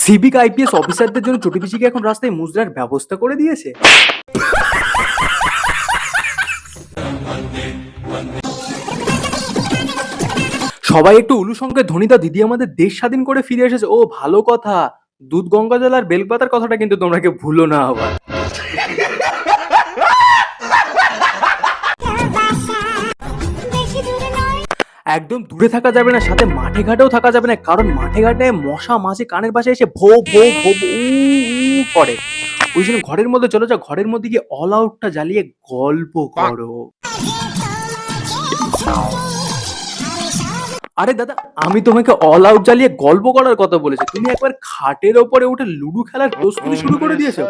Civic IPS অফিসারদের জন্য চটি পিসিকে এখন রাস্তায় মুজরার ব্যবস্থা করে দিয়েছে। সবাই একটু উলু সংখ্যায় ধ্বনিতা দিদি আমাদের দেশ স্বাধীন করে ফিরে এসেছে। ও ভালো কথা। দুধ গঙ্গা জল আর বেলপাতার কথাটা কিন্তু তোমরা কেউ ভুলো না আবার। একদম দূরে থাকা যাবে না, সাথে মাঠে ঘাটেও থাকা যাবে না, কারণ মাঠে ঘাটে মশা মাছি কানের পাশে এসে ভো ভো ভো উ করে। ওই জন্য ঘরের মধ্যে চলে যাও, ঘরের মধ্যে গিয়ে অল আউটটা জ্বালিয়ে গল্প করো। আরে দাদা, আমি তোমাকে অল আউট জ্বালিয়ে গল্প করার কথা বলেছি, তুমি একবার খাটের ওপরে উঠে লুডো খেলার প্রস্তুতি শুরু করে দিয়েছো।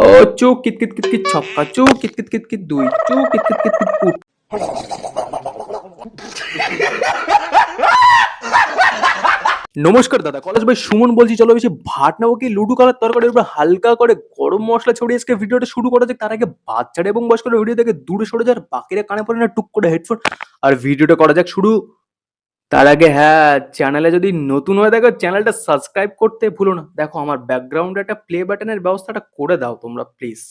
ও চুক কিত কিত কিত কিত ছক্কা, চুক কিত কিত কিত কিত দুই, চুক কিত কিত কিত কিত পুট। নমস্কার দাদা, কলেজ ভাই সুমন বলছি। চলো বেশি ভাট নেবো কি, লুডো খেলার তরকারির উপর হালকা করে গরম মশলা ছড়িয়ে আজকে ভিডিওটা শুরু করা যাক। তার আগে বাচ্চারা এবং বয়স্করা ভিডিও থেকে দূরে সরে যায়, বাকিরা কানে পড়ে না টুক করে হেডফোন, আর ভিডিওটা করা যাক শুরু। তার আগে হ্যাঁ, চ্যানেলে যদি নতুন হয়ে দেখো চ্যানেলটা সাবস্ক্রাইব করতে ভুলো না। দেখো আমার ব্যাকগ্রাউন্ডে একটা প্লে বাটনের ব্যবস্থাটা করে দাও তোমরা প্লিজ।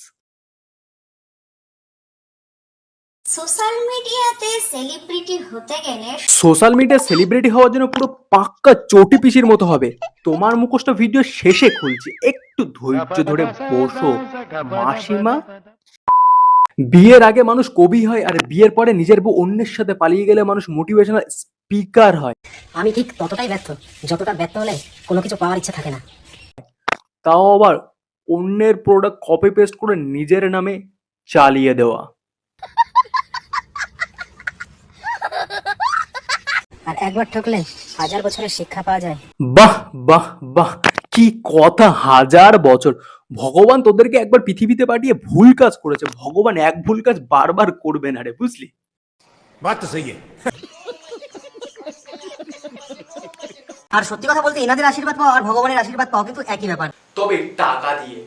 সোশ্যাল মিডিয়াতে সেলিব্রিটি হতে গেলে সোশ্যাল মিডিয়া সেলিব্রিটি হওয়ার জন্য পুরো পাক্কা চটি পিসির মতো হবে। তোমার মুখোশটা ভিডিও শেষে খুলছি, একটু ধৈর্য ধরে বসো মাসিমা। বিয়ের আগে মানুষ কবি হয়, আর বিয়ের পরে নিজের বউ অন্যের সাথে পালিয়ে গেলে মানুষ মোটিভেশনাল স্পিকার হয়। আমি ঠিক ততটাই ব্যর্থ যতটা ব্যর্থ হলে কোনো কিছু পাওয়ার ইচ্ছা থাকে না। তাও আবার অন্যের প্রোডাক্ট কপি পেস্ট করে নিজের নামে চালিয়ে দেওয়া। আর একবার ঠকলে 1000 বছরের শিক্ষা পাওয়া যায়। বাহ বাহ বাহ, কি কথা, 1000 বছর। ভগবান তোদেরকে একবার পৃথিবীতে পাঠিয়ে ভুল কাজ করেছে, ভগবান এক ভুল কাজ বারবার করবে না রে, বুঝলি? बात तो सही है। আর সত্যি কথা বলতে এনাদের আশীর্বাদ পাওয়া আর ভগবানের আশীর্বাদ পাওয়া কিন্তু একই ব্যাপার। তবে টাকা দিয়ে।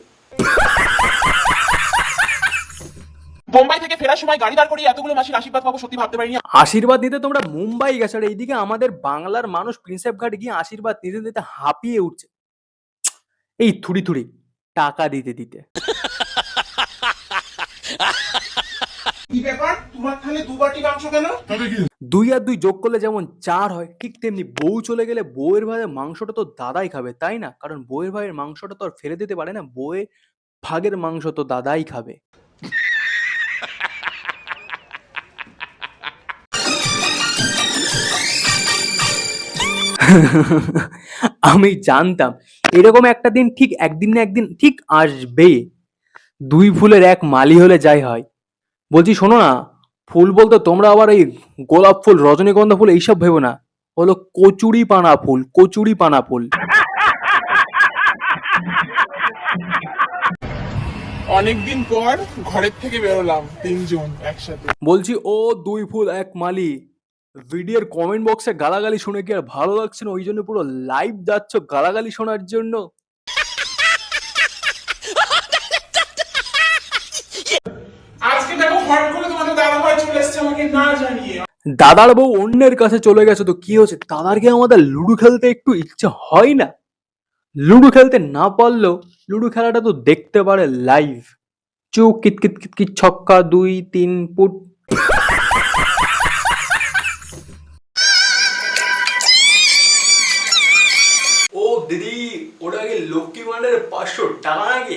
বোম্বাই থেকে ফেরার সময় গাড়ি দাঁড় করিয়ে এতগুলো মাসির আশীর্বাদ পাবো সত্যি ভাবতে পারিনি। আশীর্বাদ নিতে তোমরা মুম্বাই গেছো, আর এইদিকে আমাদের বাংলার মানুষ প্রিন্সেপ ঘাট গিয়ে আশীর্বাদ নিতে নিতে হাঁপিয়ে উঠছে এই থুড়ি থুড়ি টাকা দিতে দিতে। কি ব্যাপার, তোমার থালে দুবাটি মাংস কেন? 2 আর 2 যোগ করলে যেমন 4 হয়, ঠিক তেমনি বউ চলে গেলে বউয়ের ভাগের মাংসটা তো দাদাই খাবে, তাই না? কারণ বউয়ের ভাগের মাংসটা তো আর ফেলে দিতে পারে না, বউয়ের ভাগের মাংস তো দাদাই খাবে। আমি জানতাম এরকম একটা দিন ঠিক একদিন না একদিন ঠিক আসবে। 2 ফুলের 1 মালি হলে যাই হয়। বলছি শোনো না, ফুল বলতে তোমরা আবার এই গোলাপ ফুল, রজনীগন্ধা ফুল এইসব ভেবো না, হলো কচুরি পানা ফুল, কচুরি পানা ফুল। অনেকদিন পর ঘরের থেকে বেরোলাম 3 জন একসাথে। বলছি ও 2 ফুল 1 মালি, ভিডিওর কমেন্ট বক্সে গালাগালি শুনে কি আর ভালো লাগছে না? ওই জন্য পুরো লাইভ যাচ্ছ গালাগালি শোনার জন্য। আজকে দেখো হট করে তোমাদের দাদা ভাই চলে এসেছে আমাকে না জানিয়ে। দাদার বউ অন্যের কাছে চলে গেছে তো কি হচ্ছে, দাদার কি আমাদের লুডো খেলতে একটু ইচ্ছা হয় না? লুডো খেলতে না পারলেও লুডো খেলাটা তো দেখতে পারে লাইভ। চুক কিত কিত কিত কিত ছক্কা 2 3 পুট। ও দিদি, ওটা কি লক্ষ্মী ভান্ডারের 500 টাকা নাকি?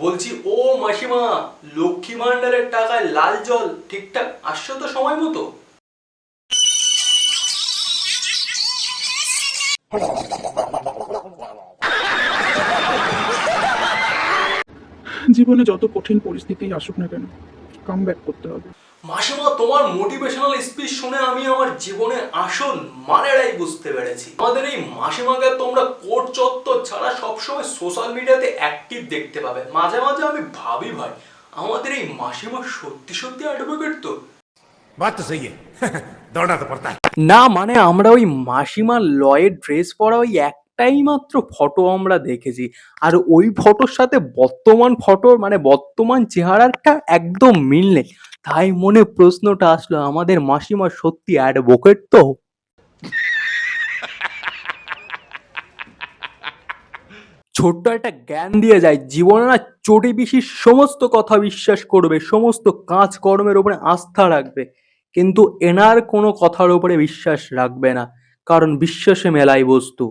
বলছি ও মাসিমা, লক্ষ্মী ভান্ডারের টাকায় লাল জল ঠিকঠাক আসছো তো সময় মতো? জীবনে যত কঠিন পরিস্থিতি আসুক না কেন, কাম ব্যাক করতে হবে। মাসিমা, তোমার মোটিভেশনাল স্পিচ শুনে আমি আমার জীবনে আসল মানেটাই বুঝতে পেরেছি। আমাদের এই মাসিমাকে তোমরা কোট চত্বর ছাড়া সবসময় সোশ্যাল মিডিয়াতে অ্যাক্টিভ দেখতে পাবে। মাঝে মাঝে আমি ভাবি ভাই, আমাদের এই মাসিমা সত্যি সত্যি অ্যাডভোকেট তো? बात तो सही है। दौड़ना तो पड़ता है। না মানে আমরা ওই মাসিমার লয়ের ড্রেস পরা ওই একটাই মাত্র ফটো আমরা দেখেছি, আর ওই ফটোর সাথে বর্তমান ফটোর মানে বর্তমান চেহারাটা একদম মিল নেই। তাই মনে প্রশ্নটা আসলো, আমাদের মাসিমা সত্যি অ্যাডভোকেট তো? ছোট্ট একটা জ্ঞান দিয়ে যায়, জীবনে না চটি পিসির সমস্ত কথা বিশ্বাস করবে, সমস্ত কাজকর্মের উপরে আস্থা রাখবে, কিন্তু এনার কোনো কথার উপরে বিশ্বাস রাখবে না, কারণ বিশ্বাসে মেলাই বস্তু।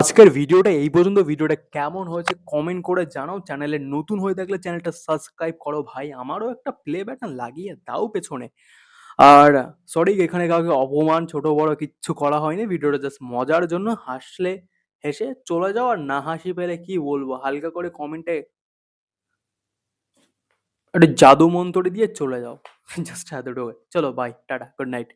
আজকের ভিডিওটা এই পর্যন্ত। ভিডিওটা কেমন হয়েছে কমেন্ট করে জানাও। চ্যানেলে নতুন হয়ে থাকলে চ্যানেলটা সাবস্ক্রাইব করো ভাই, আমারও একটা প্লে বাটন লাগিয়ে দাও পেছনে। আর সরি, এখানে কাউকে অপমান ছোট বড় কিচ্ছু করা হয়নি, ভিডিওটা জাস্ট মজার জন্য। হাসলে হেসে চলে যাও, আর না হাসি পেলে কি বলবো, হালকা করে কমেন্টে একটা জাদু মন্ত্র দিয়ে চলে যাও। জাস্ট এতটুকু। চলো বাই, টাটা, গুড নাইট।